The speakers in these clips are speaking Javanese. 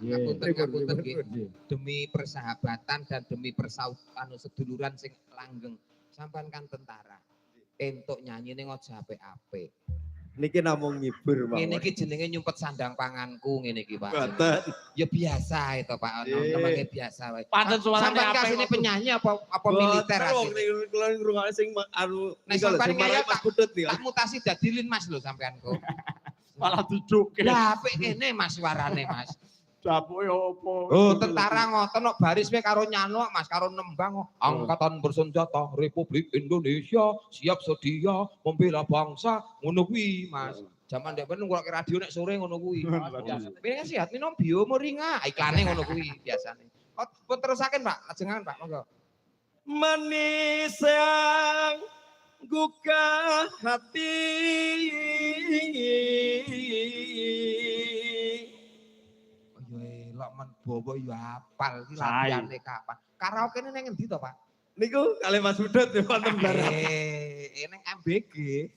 ngapunten nggih. Demi persahabatan dan demi seduluran sing langgeng. Sampean kan tentara. Entuk nyanyine aja apik-apik. Niki namung ngibur, Pak. Ngene iki jenenge nyumpet sandang panganku ngene iki, Pak. Mboten. Ya biasa itu, Pak. Nemenge biasa wae. Pancen suarane apik. Sampeyan penyanyi apa militer asline? Kula ngrungokne sing anu nek sampeyan nyanyi Mas Putut ya. Tak mutasi dadi Lin Mas lho sampean kok. Malah diduke. Lah apik kene Mas suarane, Mas. Dapuke opo? Oh, tentara ngoten kok baris wae karo nyano Mas, karo nembang Angkatan Bersenjata Republik Indonesia siap sedia membela bangsa ngono kuwi, Mas. Zaman ndek ben ngrungokne radio nek sore ngono kuwi. Pengen sehat minum bio moringa, iklane ngono kuwi biasane. Pun terusaken, Pak. Lajengan, Pak, monggo. Manis yang gugah hati elok men bowo ya apal iki latihanne kapan. Karaoke ning endi to, Pak? Niku kali Mas Putut ya wonten barang. Ning MBG.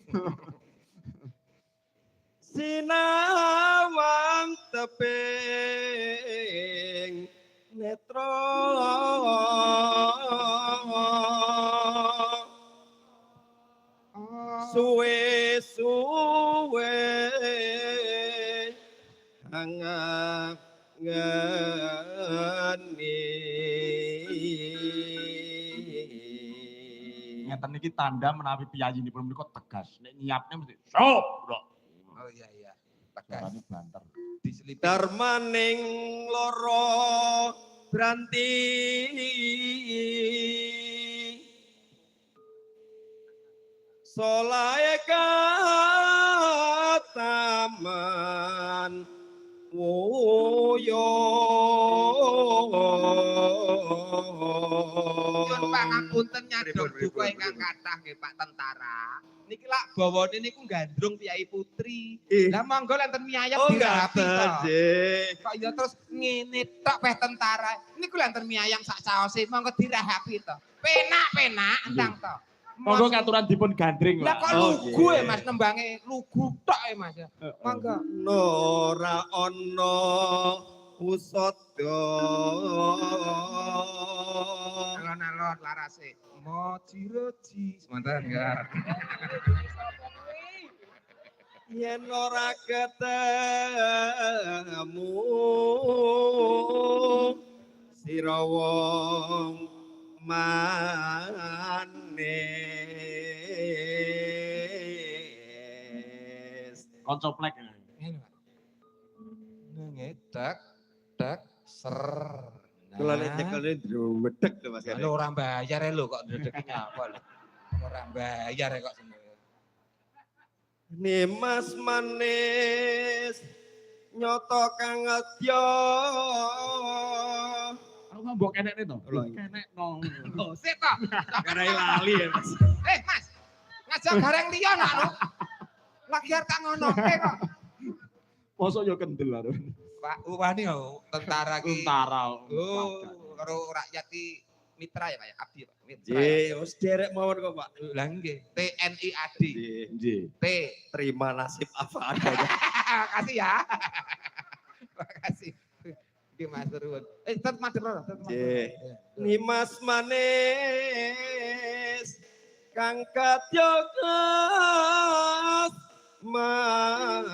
Sinawang teping netra suwe-suwe hangat ngeni ngeten iki tanda menawi piyayinipun menika tegas. Nek nyiapne mesti sop, Bro. Oh iya. Tegas banter. Diselipi. Darmaning loro branti solae kataman woyo pangapunten nyadong duka ingkang kathah nggih Pak Tentara. Niki lak bawane niku gandrung Piyai Putri. Lah monggo lenten miyayap dirapi to. Kok ya terus ngene tok peh tentara. Niku lenten miyayam sak saose monggo dirahapi to. Penak-penak entang to. Monggo katuran dipun gandring lah. Lah kok lugu Mas nembange lugu tok Mas. Monggo. Ora ana usada. Alon-alon larase. Moji-roji. Semanten ya. Yen ora ketemu sira wong manis. Kanca plek. Ngene Pak. Ngetek tek ser. Kula nek nyekelne ndredeg to Mas. Lho ora bayar lho kok ndredegnya apa lho. Ora bayar kok sebenarnya. Nimas manis nyoto kang adya. Aku mbok kenekne to. Kenek nong. Oh, sik to. Garai lali ya Mas. Mas. Ngajak gareng liya nak lho. Lagi arep tak ngonoke kok. Mosok yo kendel lho. Pak wani yo tentara ki. Tentara. Oh, karo rakyat ki mitra ya Pak ya, abdi Pak. Mitra. Nggih, wis derek mawon kok Pak. Lah nggih, TNI AD. Nggih. T. Terima nasib apa adanya. Makasih ya. Makasih. Nggih Mas Ruwun. Tetep matur lho, tetep matur. Nggih. Nimas manis kang kadyogas man.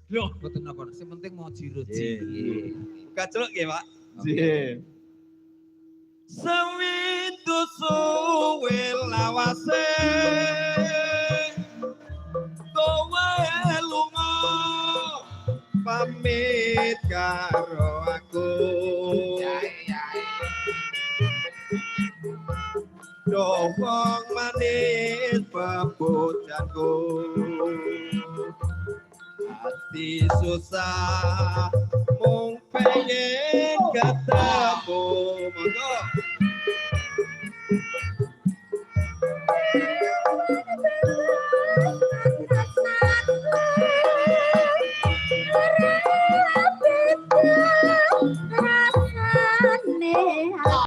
Loh, mboten napa. Sing penting moji-roji. Buka celuk nggih, Pak. Nggih. Sewindu suwe lawase kowe lunga pamit karo aku. Dowong manis bebujanku. Hati susah mung pengen ketemu. Monggo.